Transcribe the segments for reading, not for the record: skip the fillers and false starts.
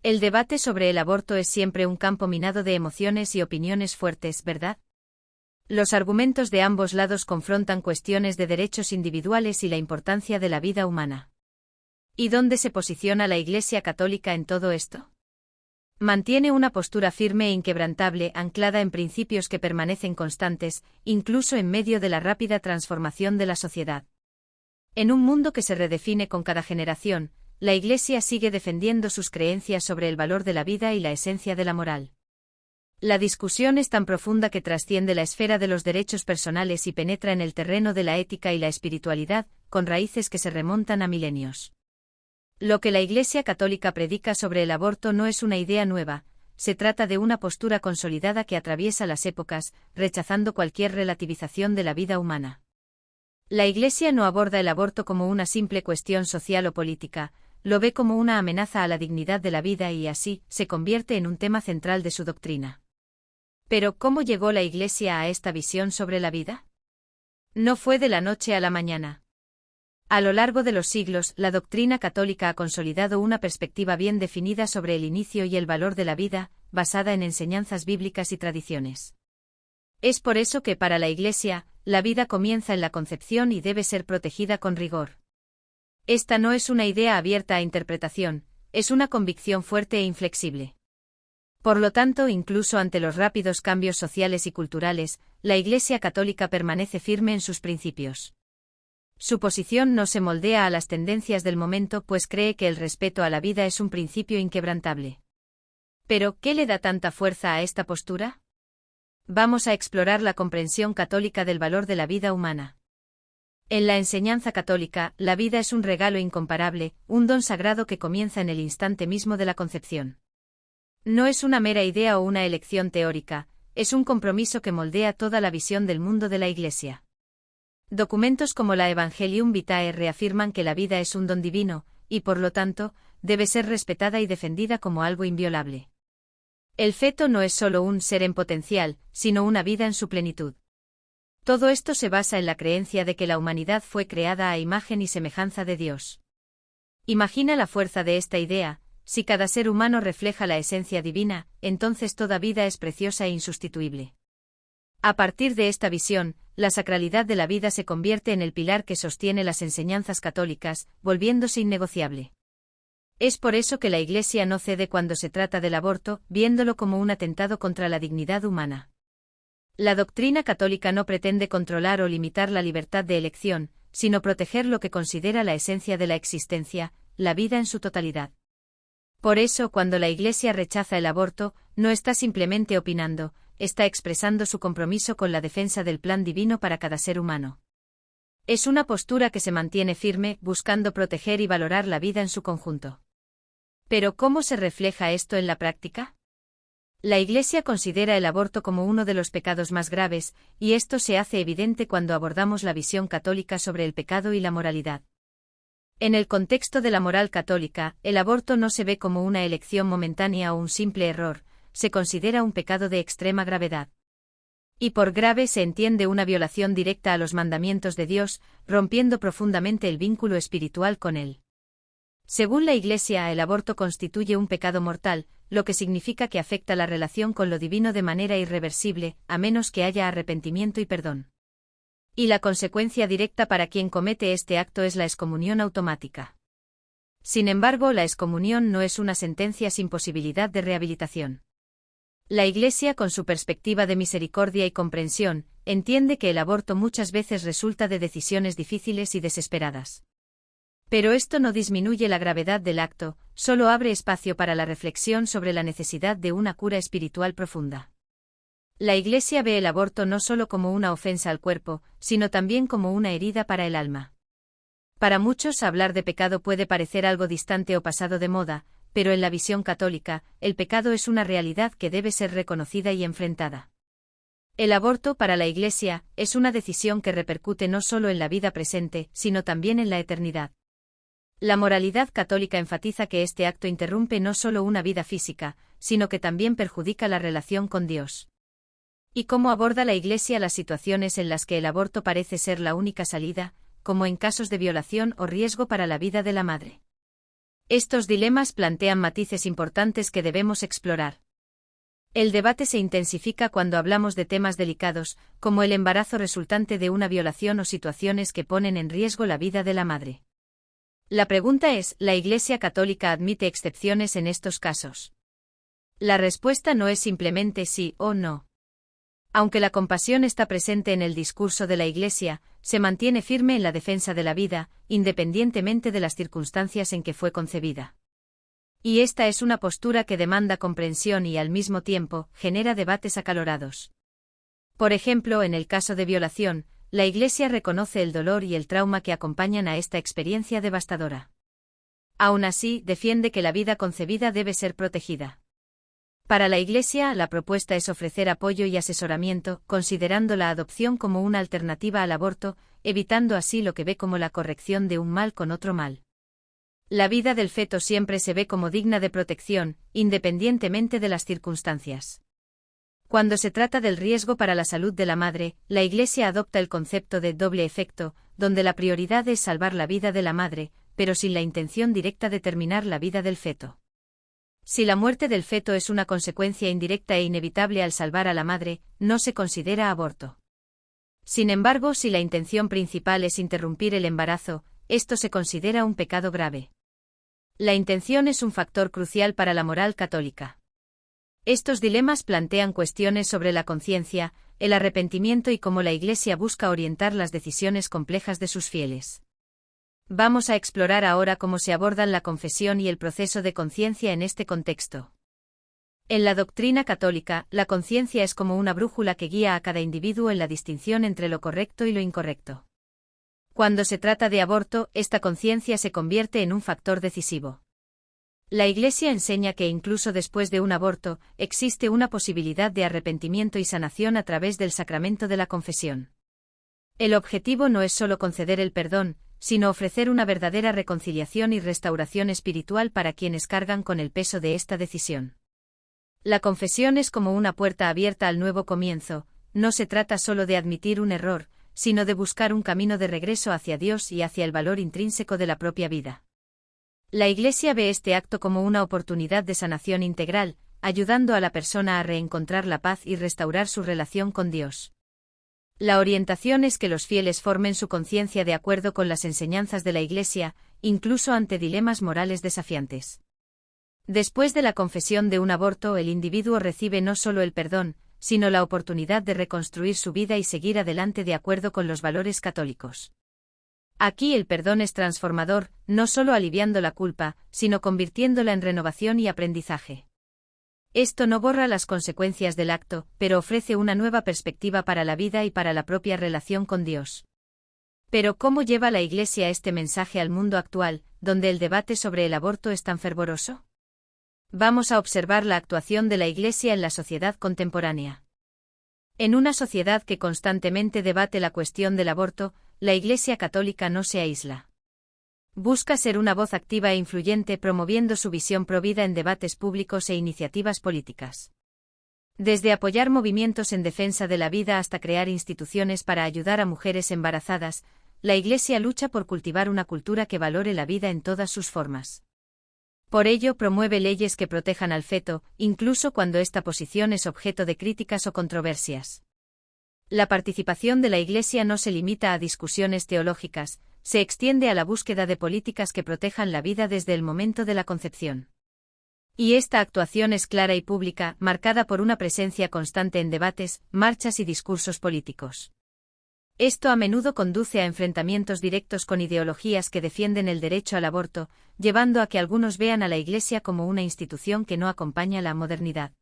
El debate sobre el aborto es siempre un campo minado de emociones y opiniones fuertes, ¿verdad? Los argumentos de ambos lados confrontan cuestiones de derechos individuales y la importancia de la vida humana. ¿Y dónde se posiciona la Iglesia Católica en todo esto? Mantiene una postura firme e inquebrantable, anclada en principios que permanecen constantes, incluso en medio de la rápida transformación de la sociedad. En un mundo que se redefine con cada generación, la Iglesia sigue defendiendo sus creencias sobre el valor de la vida y la esencia de la moral. La discusión es tan profunda que trasciende la esfera de los derechos personales y penetra en el terreno de la ética y la espiritualidad, con raíces que se remontan a milenios. Lo que la Iglesia Católica predica sobre el aborto no es una idea nueva, se trata de una postura consolidada que atraviesa las épocas, rechazando cualquier relativización de la vida humana. La Iglesia no aborda el aborto como una simple cuestión social o política, lo ve como una amenaza a la dignidad de la vida y así, se convierte en un tema central de su doctrina. Pero, ¿cómo llegó la Iglesia a esta visión sobre la vida? No fue de la noche a la mañana. A lo largo de los siglos, la doctrina católica ha consolidado una perspectiva bien definida sobre el inicio y el valor de la vida, basada en enseñanzas bíblicas y tradiciones. Es por eso que para la Iglesia, la vida comienza en la concepción y debe ser protegida con rigor. Esta no es una idea abierta a interpretación, es una convicción fuerte e inflexible. Por lo tanto, incluso ante los rápidos cambios sociales y culturales, la Iglesia Católica permanece firme en sus principios. Su posición no se moldea a las tendencias del momento, pues cree que el respeto a la vida es un principio inquebrantable. Pero, ¿qué le da tanta fuerza a esta postura? Vamos a explorar la comprensión católica del valor de la vida humana. En la enseñanza católica, la vida es un regalo incomparable, un don sagrado que comienza en el instante mismo de la concepción. No es una mera idea o una elección teórica, es un compromiso que moldea toda la visión del mundo de la Iglesia. Documentos como la Evangelium Vitae reafirman que la vida es un don divino, y por lo tanto, debe ser respetada y defendida como algo inviolable. El feto no es solo un ser en potencial, sino una vida en su plenitud. Todo esto se basa en la creencia de que la humanidad fue creada a imagen y semejanza de Dios. Imagina la fuerza de esta idea: si cada ser humano refleja la esencia divina, entonces toda vida es preciosa e insustituible. A partir de esta visión, la sacralidad de la vida se convierte en el pilar que sostiene las enseñanzas católicas, volviéndose innegociable. Es por eso que la Iglesia no cede cuando se trata del aborto, viéndolo como un atentado contra la dignidad humana. La doctrina católica no pretende controlar o limitar la libertad de elección, sino proteger lo que considera la esencia de la existencia, la vida en su totalidad. Por eso, cuando la Iglesia rechaza el aborto, no está simplemente opinando, está expresando su compromiso con la defensa del plan divino para cada ser humano. Es una postura que se mantiene firme, buscando proteger y valorar la vida en su conjunto. Pero, ¿cómo se refleja esto en la práctica? La Iglesia considera el aborto como uno de los pecados más graves, y esto se hace evidente cuando abordamos la visión católica sobre el pecado y la moralidad. En el contexto de la moral católica, el aborto no se ve como una elección momentánea o un simple error, se considera un pecado de extrema gravedad. Y por grave se entiende una violación directa a los mandamientos de Dios, rompiendo profundamente el vínculo espiritual con Él. Según la Iglesia, el aborto constituye un pecado mortal, lo que significa que afecta la relación con lo divino de manera irreversible, a menos que haya arrepentimiento y perdón. Y la consecuencia directa para quien comete este acto es la excomunión automática. Sin embargo, la excomunión no es una sentencia sin posibilidad de rehabilitación. La Iglesia, con su perspectiva de misericordia y comprensión, entiende que el aborto muchas veces resulta de decisiones difíciles y desesperadas. Pero esto no disminuye la gravedad del acto, solo abre espacio para la reflexión sobre la necesidad de una cura espiritual profunda. La Iglesia ve el aborto no solo como una ofensa al cuerpo, sino también como una herida para el alma. Para muchos, hablar de pecado puede parecer algo distante o pasado de moda, pero en la visión católica, el pecado es una realidad que debe ser reconocida y enfrentada. El aborto, para la Iglesia, es una decisión que repercute no solo en la vida presente, sino también en la eternidad. La moralidad católica enfatiza que este acto interrumpe no solo una vida física, sino que también perjudica la relación con Dios. ¿Y cómo aborda la Iglesia las situaciones en las que el aborto parece ser la única salida, como en casos de violación o riesgo para la vida de la madre? Estos dilemas plantean matices importantes que debemos explorar. El debate se intensifica cuando hablamos de temas delicados, como el embarazo resultante de una violación o situaciones que ponen en riesgo la vida de la madre. La pregunta es, ¿la Iglesia Católica admite excepciones en estos casos? La respuesta no es simplemente sí o no. Aunque la compasión está presente en el discurso de la Iglesia, se mantiene firme en la defensa de la vida, independientemente de las circunstancias en que fue concebida. Y esta es una postura que demanda comprensión y al mismo tiempo genera debates acalorados. Por ejemplo, en el caso de violación, la Iglesia reconoce el dolor y el trauma que acompañan a esta experiencia devastadora. Aún así, defiende que la vida concebida debe ser protegida. Para la Iglesia, la propuesta es ofrecer apoyo y asesoramiento, considerando la adopción como una alternativa al aborto, evitando así lo que ve como la corrección de un mal con otro mal. La vida del feto siempre se ve como digna de protección, independientemente de las circunstancias. Cuando se trata del riesgo para la salud de la madre, la Iglesia adopta el concepto de doble efecto, donde la prioridad es salvar la vida de la madre, pero sin la intención directa de terminar la vida del feto. Si la muerte del feto es una consecuencia indirecta e inevitable al salvar a la madre, no se considera aborto. Sin embargo, si la intención principal es interrumpir el embarazo, esto se considera un pecado grave. La intención es un factor crucial para la moral católica. Estos dilemas plantean cuestiones sobre la conciencia, el arrepentimiento y cómo la Iglesia busca orientar las decisiones complejas de sus fieles. Vamos a explorar ahora cómo se abordan la confesión y el proceso de conciencia en este contexto. En la doctrina católica, la conciencia es como una brújula que guía a cada individuo en la distinción entre lo correcto y lo incorrecto. Cuando se trata de aborto, esta conciencia se convierte en un factor decisivo. La Iglesia enseña que incluso después de un aborto, existe una posibilidad de arrepentimiento y sanación a través del sacramento de la confesión. El objetivo no es solo conceder el perdón, sino ofrecer una verdadera reconciliación y restauración espiritual para quienes cargan con el peso de esta decisión. La confesión es como una puerta abierta al nuevo comienzo, no se trata solo de admitir un error, sino de buscar un camino de regreso hacia Dios y hacia el valor intrínseco de la propia vida. La Iglesia ve este acto como una oportunidad de sanación integral, ayudando a la persona a reencontrar la paz y restaurar su relación con Dios. La orientación es que los fieles formen su conciencia de acuerdo con las enseñanzas de la Iglesia, incluso ante dilemas morales desafiantes. Después de la confesión de un aborto, el individuo recibe no solo el perdón, sino la oportunidad de reconstruir su vida y seguir adelante de acuerdo con los valores católicos. Aquí el perdón es transformador, no solo aliviando la culpa, sino convirtiéndola en renovación y aprendizaje. Esto no borra las consecuencias del acto, pero ofrece una nueva perspectiva para la vida y para la propia relación con Dios. Pero ¿cómo lleva la Iglesia este mensaje al mundo actual, donde el debate sobre el aborto es tan fervoroso? Vamos a observar la actuación de la Iglesia en la sociedad contemporánea. En una sociedad que constantemente debate la cuestión del aborto, la Iglesia Católica no se aísla. Busca ser una voz activa e influyente promoviendo su visión provida en debates públicos e iniciativas políticas. Desde apoyar movimientos en defensa de la vida hasta crear instituciones para ayudar a mujeres embarazadas, la Iglesia lucha por cultivar una cultura que valore la vida en todas sus formas. Por ello promueve leyes que protejan al feto, incluso cuando esta posición es objeto de críticas o controversias. La participación de la Iglesia no se limita a discusiones teológicas, se extiende a la búsqueda de políticas que protejan la vida desde el momento de la concepción. Y esta actuación es clara y pública, marcada por una presencia constante en debates, marchas y discursos políticos. Esto a menudo conduce a enfrentamientos directos con ideologías que defienden el derecho al aborto, llevando a que algunos vean a la Iglesia como una institución que no acompaña la modernidad.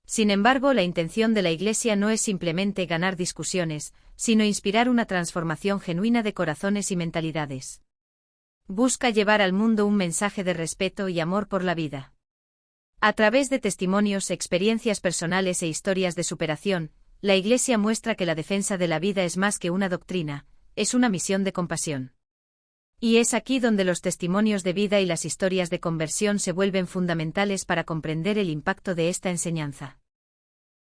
Sin embargo, la intención de la Iglesia no es simplemente ganar discusiones, sino inspirar una transformación genuina de corazones y mentalidades. Busca llevar al mundo un mensaje de respeto y amor por la vida. A través de testimonios, experiencias personales e historias de superación, la Iglesia muestra que la defensa de la vida es más que una doctrina, es una misión de compasión. Y es aquí donde los testimonios de vida y las historias de conversión se vuelven fundamentales para comprender el impacto de esta enseñanza.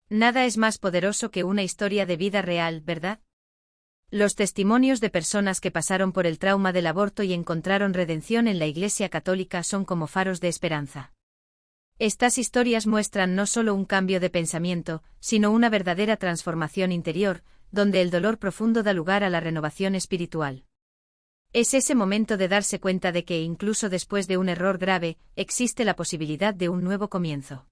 Nada es más poderoso que una historia de vida real, ¿verdad? Los testimonios de personas que pasaron por el trauma del aborto y encontraron redención en la Iglesia Católica son como faros de esperanza. Estas historias muestran no solo un cambio de pensamiento, sino una verdadera transformación interior, donde el dolor profundo da lugar a la renovación espiritual. Es ese momento de darse cuenta de que, incluso después de un error grave, existe la posibilidad de un nuevo comienzo.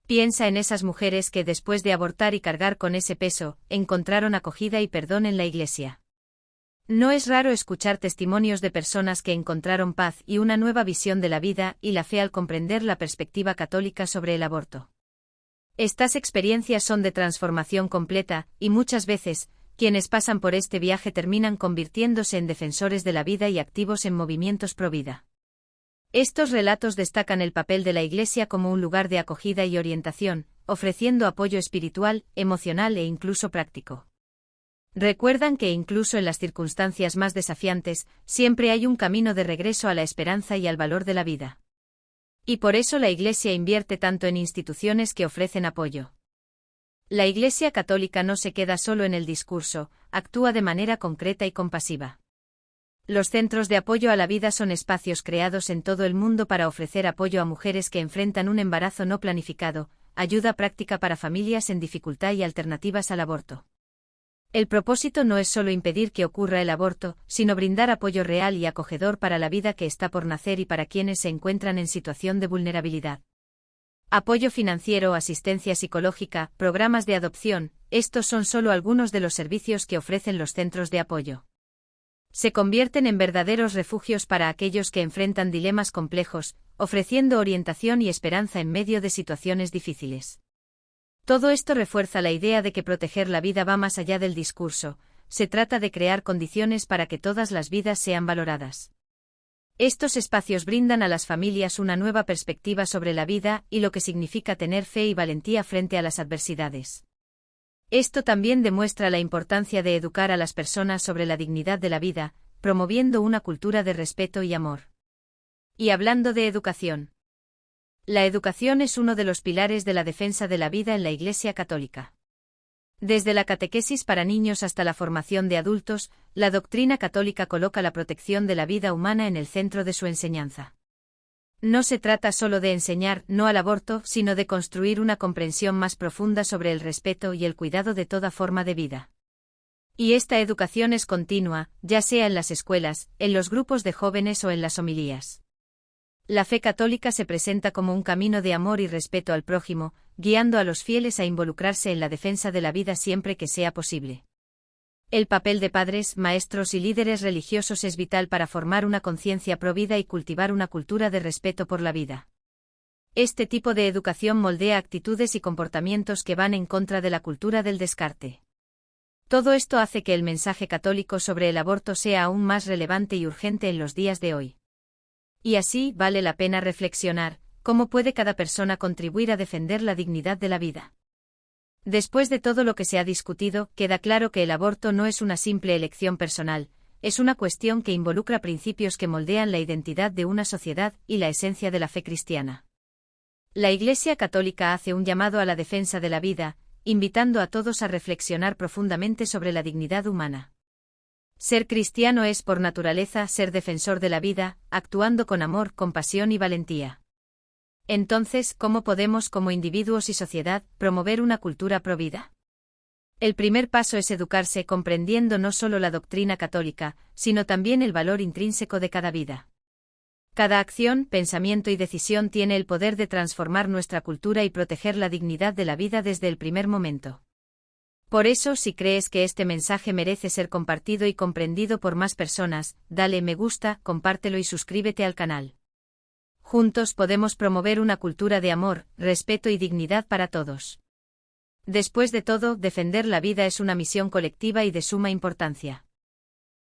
Piensa en esas mujeres que, después de abortar y cargar con ese peso, encontraron acogida y perdón en la Iglesia. No es raro escuchar testimonios de personas que encontraron paz y una nueva visión de la vida y la fe al comprender la perspectiva católica sobre el aborto. Estas experiencias son de transformación completa, y muchas veces, quienes pasan por este viaje terminan convirtiéndose en defensores de la vida y activos en movimientos pro vida. Estos relatos destacan el papel de la Iglesia como un lugar de acogida y orientación, ofreciendo apoyo espiritual, emocional e incluso práctico. Recuerdan que incluso en las circunstancias más desafiantes, siempre hay un camino de regreso a la esperanza y al valor de la vida. Y por eso la Iglesia invierte tanto en instituciones que ofrecen apoyo. La Iglesia Católica no se queda solo en el discurso, actúa de manera concreta y compasiva. Los centros de apoyo a la vida son espacios creados en todo el mundo para ofrecer apoyo a mujeres que enfrentan un embarazo no planificado, ayuda práctica para familias en dificultad y alternativas al aborto. El propósito no es solo impedir que ocurra el aborto, sino brindar apoyo real y acogedor para la vida que está por nacer y para quienes se encuentran en situación de vulnerabilidad. Apoyo financiero, asistencia psicológica, programas de adopción, estos son solo algunos de los servicios que ofrecen los centros de apoyo. Se convierten en verdaderos refugios para aquellos que enfrentan dilemas complejos, ofreciendo orientación y esperanza en medio de situaciones difíciles. Todo esto refuerza la idea de que proteger la vida va más allá del discurso, se trata de crear condiciones para que todas las vidas sean valoradas. Estos espacios brindan a las familias una nueva perspectiva sobre la vida y lo que significa tener fe y valentía frente a las adversidades. Esto también demuestra la importancia de educar a las personas sobre la dignidad de la vida, promoviendo una cultura de respeto y amor. Y hablando de educación. La educación es uno de los pilares de la defensa de la vida en la Iglesia Católica. Desde la catequesis para niños hasta la formación de adultos, la doctrina católica coloca la protección de la vida humana en el centro de su enseñanza. No se trata solo de enseñar no al aborto, sino de construir una comprensión más profunda sobre el respeto y el cuidado de toda forma de vida. Y esta educación es continua, ya sea en las escuelas, en los grupos de jóvenes o en las homilías. La fe católica se presenta como un camino de amor y respeto al prójimo, guiando a los fieles a involucrarse en la defensa de la vida siempre que sea posible. El papel de padres, maestros y líderes religiosos es vital para formar una conciencia provida y cultivar una cultura de respeto por la vida. Este tipo de educación moldea actitudes y comportamientos que van en contra de la cultura del descarte. Todo esto hace que el mensaje católico sobre el aborto sea aún más relevante y urgente en los días de hoy. Y así, vale la pena reflexionar, ¿cómo puede cada persona contribuir a defender la dignidad de la vida? Después de todo lo que se ha discutido, queda claro que el aborto no es una simple elección personal, es una cuestión que involucra principios que moldean la identidad de una sociedad y la esencia de la fe cristiana. La Iglesia Católica hace un llamado a la defensa de la vida, invitando a todos a reflexionar profundamente sobre la dignidad humana. Ser cristiano es por naturaleza ser defensor de la vida, actuando con amor, compasión y valentía. Entonces, ¿cómo podemos como individuos y sociedad promover una cultura pro vida? El primer paso es educarse comprendiendo no solo la doctrina católica, sino también el valor intrínseco de cada vida. Cada acción, pensamiento y decisión tiene el poder de transformar nuestra cultura y proteger la dignidad de la vida desde el primer momento. Por eso, si crees que este mensaje merece ser compartido y comprendido por más personas, dale me gusta, compártelo y suscríbete al canal. Juntos podemos promover una cultura de amor, respeto y dignidad para todos. Después de todo, defender la vida es una misión colectiva y de suma importancia.